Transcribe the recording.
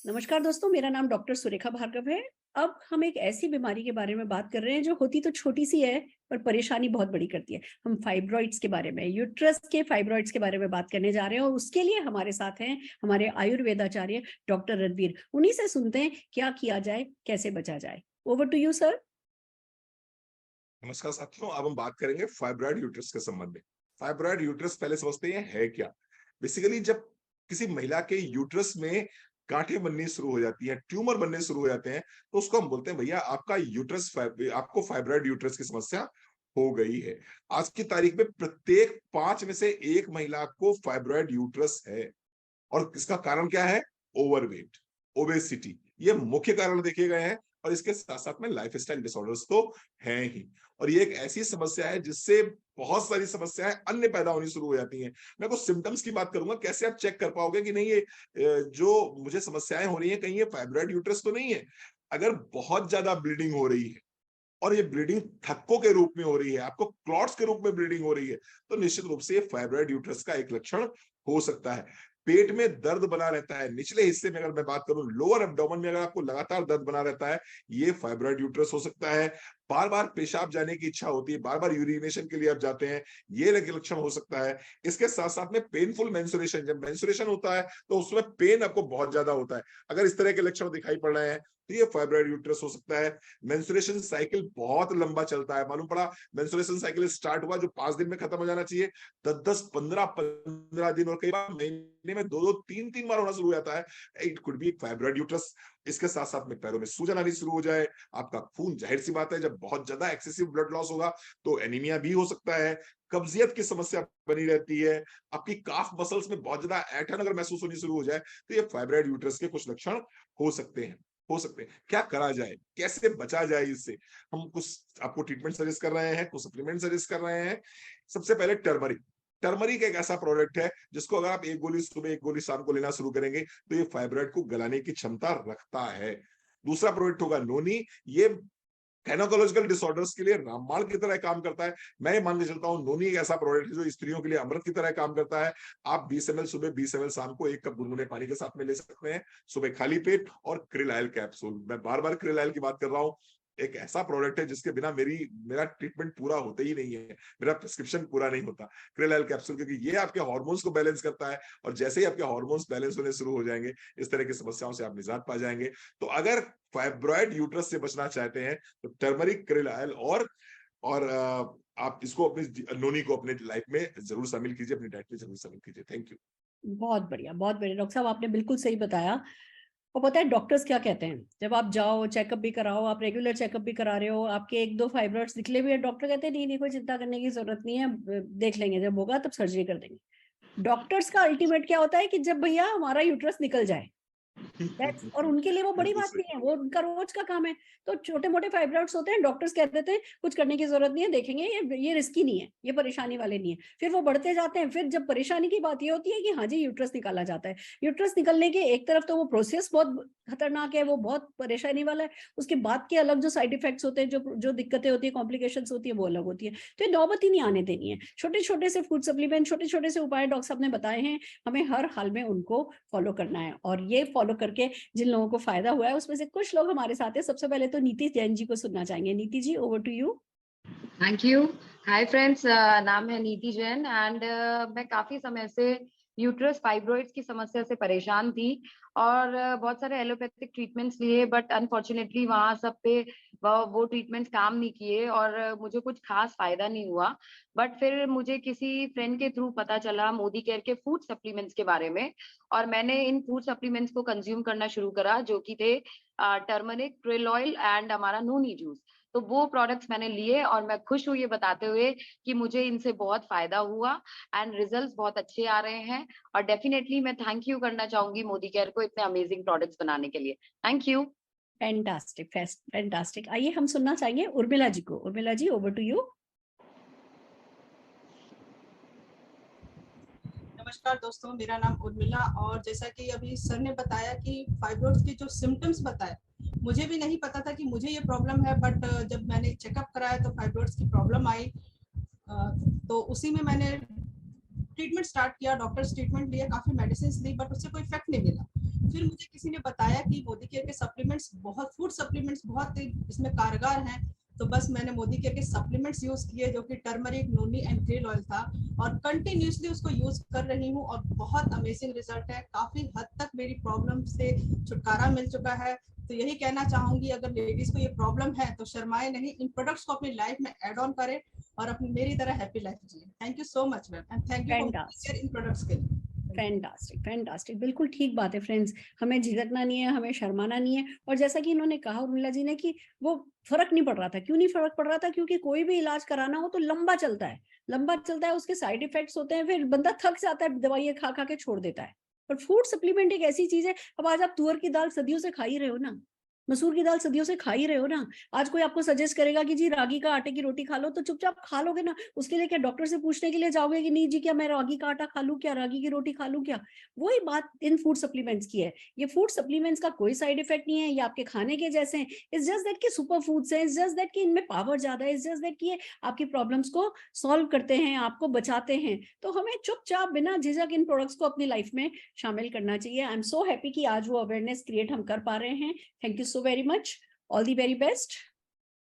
नमस्कार दोस्तों, मेरा नाम डॉक्टर सुरेखा भार्गव है। अब हम एक ऐसी बीमारी के बारे में बात कर रहे हैं जो होती तो छोटी सी है पर परेशानी बहुत बड़ी करती है। हम फाइब्रॉइड्स के बारे में, यूट्रस के फाइब्रॉइड्स के बारे में बात करने जा रहे हैं और उसके लिए हमारे साथ हैं हमारे आयुर्वेदाचार्य डॉक्टर रणवीर। उन्हीं से सुनते हैं क्या किया जाए, कैसे बचा जाए। Over to you sir. नमस्कार साथियों, अब हम बात करेंगे फाइब्रॉइड यूट्रस के संबंध में। फाइब्रॉइड यूट्रस पहले समझते हैं है क्या। बेसिकली जब किसी महिला के यूट्रस में गांठें बननी शुरू हो जाती हैं, ट्यूमर बनने शुरू हो जाते हैं, तो उसको हम बोलते हैं भैया आपका आपको फाइब्रॉइड यूट्रस की समस्या हो गई है। आज की तारीख में प्रत्येक 5 में से 1 महिला को फाइब्रॉइड यूट्रस है। और इसका कारण क्या है? ओवरवेट, ओबेसिटी, ये मुख्य कारण देखे गए हैं। और इसके साथ साथ में लाइफस्टाइल डिसऑर्डर्स तो हैं ही। और ये एक ऐसी समस्या है जिससे बहुत सारी समस्याएं अन्य पैदा होनी शुरू हो जाती हैं। मैं कुछ सिम्टम्स की बात करूंगा, कैसे आप चेक कर पाओगे कि नहीं ये जो मुझे समस्याएं हो रही हैं कहीं ये फाइब्रॉइड यूट्रस तो नहीं है। अगर बहुत ज्यादा ब्लीडिंग हो रही है और ये ब्लीडिंग थक्कों के रूप में हो रही है, आपको क्लॉट्स के रूप में ब्लीडिंग हो रही है, तो निश्चित रूप से ये फाइब्रॉइड यूट्रस का एक लक्षण हो सकता है। पेट में दर्द बना रहता है, निचले हिस्से में अगर मैं बात करूं लोअर एब्डोमेन में अगर आपको लगातार दर्द बना रहता है, ये फाइब्रॉइड यूट्रस हो सकता है। बार बार पेशाब जाने की इच्छा होती है, बार बार यूरिनेशन के लिए आप जाते हैं, ये लक्षण हो सकता है। इसके साथ साथ में पेनफुल मेंस्ट्रुएशन, जब मेंस्ट्रुएशन होता है तो उसमें पेन आपको बहुत ज्यादा होता है। अगर इस तरह के लक्षण दिखाई पड़ रहे हैं तो ये फाइब्रॉइड यूट्रस हो सकता है। मेंस्ट्रुएशन साइकिल बहुत लंबा चलता है, मालूम पड़ा मेंस्ट्रुएशन साइकिल स्टार्ट हुआ जो 5 दिन में खत्म हो जाना चाहिए, 10-10, 15-15 दिन और कई बार महीने में 2-2, 3-3 बार होना शुरू हो जाता है। It could be fibroid uterus. इसके साथ साथ में पैरों में सूजन आनी शुरू हो जाए, आपका खून, जाहिर सी बात है जब बहुत ज्यादा एक्सेसिव ब्लड लॉस होगा तो एनीमिया भी हो सकता है। कब्जियत की समस्या बनी रहती है, आपकी काफ मसल्स में बहुत ज्यादा ऐंठन अगर महसूस होनी शुरू हो जाए तो ये फाइब्रॉइड यूट्रस के कुछ लक्षण हो सकते हैं। क्या करा जाए, कैसे बचा जाए इससे? हम कुछ आपको ट्रीटमेंट सजेस्ट कर रहे हैं, कुछ सप्लीमेंट सजेस्ट कर रहे हैं। सबसे पहले टर्मरिक। टर्मरिक एक ऐसा प्रोडक्ट है जिसको अगर आप 1 गोली सुबह 1 गोली शाम को लेना शुरू करेंगे तो ये फाइब्रॉइड को गलाने की क्षमता रखता है। दूसरा प्रोडक्ट होगा नोनी। ये गायनेकोलॉजिकल डिसऑर्डर्स के लिए रामबाण की तरह काम करता है। मैं ये मान के चलता हूँ नोनी एक ऐसा प्रोडक्ट है जो स्त्रियों के लिए अमृत की तरह काम करता है। आप 20 ml सुबह, 20 ml शाम को 1 कप गुनगुने पानी के साथ में ले सकते हैं, सुबह खाली पेट। और क्रिल कैप्सूल, मैं बार बार क्रिल की बात कर रहा हूँ, एक ऐसा प्रोडक्ट है जिसके बिना मेरा ट्रीटमेंट पूरा होता ही नहीं है, मेरा प्रिस्क्रिप्शन पूरा नहीं होता। क्रिल कैप्सूल, क्योंकि ये आपके हार्मोन्स को बैलेंस करता है और जैसे ही आपके हार्मोन्स बैलेंस होने शुरू हो जाएंगे इस तरह की समस्याओं से आप निजात पा जाएंगे। तो अगर फाइब्रॉइड यूट्रस से बचना चाहते हैं तो टर्मरिक, क्रिल ऑयल और आप इसको अपनी नोनी को अपने लाइफ में जरूर शामिल कीजिए, अपनी डाइट में जरूर शामिल कीजिए। Thank you. बहुत बढ़िया, बहुत बढ़िया डॉक्टर साहब, आपने बिल्कुल सही बताया। और पता है डॉक्टर्स क्या कहते हैं, जब आप जाओ चेकअप भी कराओ, आप रेगुलर चेकअप भी करा रहे हो, आपके 1-2 फाइब्रॉइड्स निकले भी है, डॉक्टर कहते हैं नहीं नहीं कोई चिंता करने की जरूरत नहीं है, देख लेंगे, जब होगा तब सर्जरी कर देंगे। डॉक्टर्स का अल्टीमेट क्या होता है कि जब भैया हमारा यूट्रस निकल जाए, और उनके लिए वो बड़ी बिल्कुल बात सही। नहीं है, वो उनका रोज का काम है। तो छोटे मोटे फाइब्रॉइड्स होते हैं, डॉक्टर्स कह देते हैं कुछ करने की जरूरत नहीं है, देखेंगे, ये रिस्की नहीं है, ये परेशानी वाले नहीं है। फिर वो बढ़ते जाते हैं, फिर जब परेशानी की बात ये होती है कि हाँ जी यूट्रस निकाला जाता है। यूट्रस निकलने के एक तरफ तो वो प्रोसेस बहुत खतरनाक है, वो बहुत परेशानी वाला है, उसके बाद के अलग जो साइड इफेक्ट्स होते हैं, जो जो दिक्कतें होती है, कॉम्प्लिकेशंस होती है, वो अलग होती है। तो ये नौबत ही नहीं आने देनी है। छोटे छोटे से फूड सप्लीमेंट, छोटे छोटे से उपाय डॉक्टर साहब ने बताए हैं, हमें हर हाल में उनको फॉलो करना है। और ये फॉलो करके जिन लोगों को फायदा हुआ है उसमें से कुछ लोग हमारे साथ हैं। सबसे पहले तो नीति जैन जी को सुनना चाहेंगे। Niti ji, over to you. Thank you. Hi friends, नाम है नीति जैन एंड मैं काफी समय से यूट्रस फाइब्रॉइड्स की समस्या से परेशान थी और बहुत सारे एलोपैथिक ट्रीटमेंट्स लिए, बट अनफॉर्चुनेटली वहाँ सब पे वो ट्रीटमेंट्स काम नहीं किए और मुझे कुछ खास फायदा नहीं हुआ। बट फिर मुझे किसी फ्रेंड के थ्रू पता चला मोदी केयर के फूड सप्लीमेंट्स के बारे में, और मैंने इन फूड सप्लीमेंट्स को कंज्यूम करना शुरू करा, जो कि थे टर्मरिक, क्रिल ऑयल एंड हमारा नोनी जूस। तो वो प्रोडक्ट्स मैंने लिए और मैं खुश हूँ ये बताते हुए कि मुझे इनसे बहुत फायदा हुआ एंड रिजल्ट्स बहुत अच्छे आ रहे हैं। और डेफिनेटली मैं थैंक यू करना चाहूंगी मोदी केयर को इतने अमेजिंग प्रोडक्ट्स बनाने के लिए। Thank you. Fantastic, fantastic. आइए हम सुनना चाहेंगे उर्मिला जी को। Urmila ji, over to you. नमस्कार दोस्तों, मेरा नाम उर्मिला, और जैसा कि अभी सर ने बताया कि फाइब्रॉइड्स के जो सिम्टम्स बताए, मुझे भी नहीं पता था कि मुझे ये प्रॉब्लम है, बट जब मैंने चेकअप कराया तो फाइब्रॉइड्स की प्रॉब्लम आई। तो उसी में मैंने ट्रीटमेंट स्टार्ट किया, डॉक्टर्स ट्रीटमेंट लिए, काफ़ी मेडिसिन ली, बट उससे कोई इफेक्ट नहीं मिला। फिर मुझे किसी ने बताया कि मोदी केयर के सप्लीमेंट्स बहुत, फूड सप्लीमेंट्स बहुत इसमें कारगर हैं, तो बस मैंने मोदी केयर के सप्लीमेंट्स यूज किए जो कि turmeric, noni and krill oil था, और कंटिन्यूसली उसको यूज कर रही हूँ और बहुत अमेजिंग रिजल्ट है। काफी हद तक मेरी प्रॉब्लम से छुटकारा मिल चुका है। तो यही कहना चाहूंगी, अगर लेडीज को ये प्रॉब्लम है तो शर्माए नहीं, इन प्रोडक्ट्स को अपनी लाइफ में ऐड ऑन करें और अपनी मेरी तरह हैप्पी लाइफ जिए। Thank you so much ma'am, and thank you for in products के लिए। फैंटास्टिक, फैंटास्टिक, बिल्कुल ठीक बात है फ्रेंड्स। हमें झिझकना नहीं है, हमें शर्माना नहीं है। और जैसा कि इन्होंने कहा उर्मिला जी ने कि वो फर्क नहीं पड़ रहा था। क्यों नहीं फर्क पड़ रहा था? क्योंकि कोई भी इलाज कराना हो तो लंबा चलता है, लंबा चलता है, उसके साइड इफेक्ट्स होते हैं, फिर बंदा थक जाता है, दवाइयां खा खा के छोड़ देता है। पर फूड सप्लीमेंट एक ऐसी चीज है, अब आज आप तुअर की दाल सदियों से खा ही रहे हो ना, मसूर की दाल सदियों से खा ही रहे हो ना। आज कोई आपको सजेस्ट करेगा कि जी रागी का आटे की रोटी खा लो, तो चुपचाप खा लोगे ना। उसके लिए क्या डॉक्टर से पूछने के लिए जाओगे कि नहीं जी क्या मैं रागी का आटा खा लूं, क्या रागी की रोटी खा लूं क्या? वही बात इन फूड सप्लीमेंट्स की है। ये फूड सप्लीमेंट्स का कोई साइड इफेक्ट नहीं है, ये आपके खाने के जैसे हैं। इट्स जस्ट दैट कि सुपर फूड्स हैं, इट्स जस्ट दैट कि इनमें पावर ज्यादा है, इट्स जस्ट दैट कि ये आपकी प्रॉब्लम्स को सॉल्व करते हैं, आपको बचाते हैं। तो हमें चुपचाप बिना झिझक इन प्रोडक्ट्स को अपनी लाइफ में शामिल करना चाहिए। आई एम सो हैप्पी कि आज वो अवेयरनेस क्रिएट हम कर पा रहे हैं। Thank you so very much. All the very best.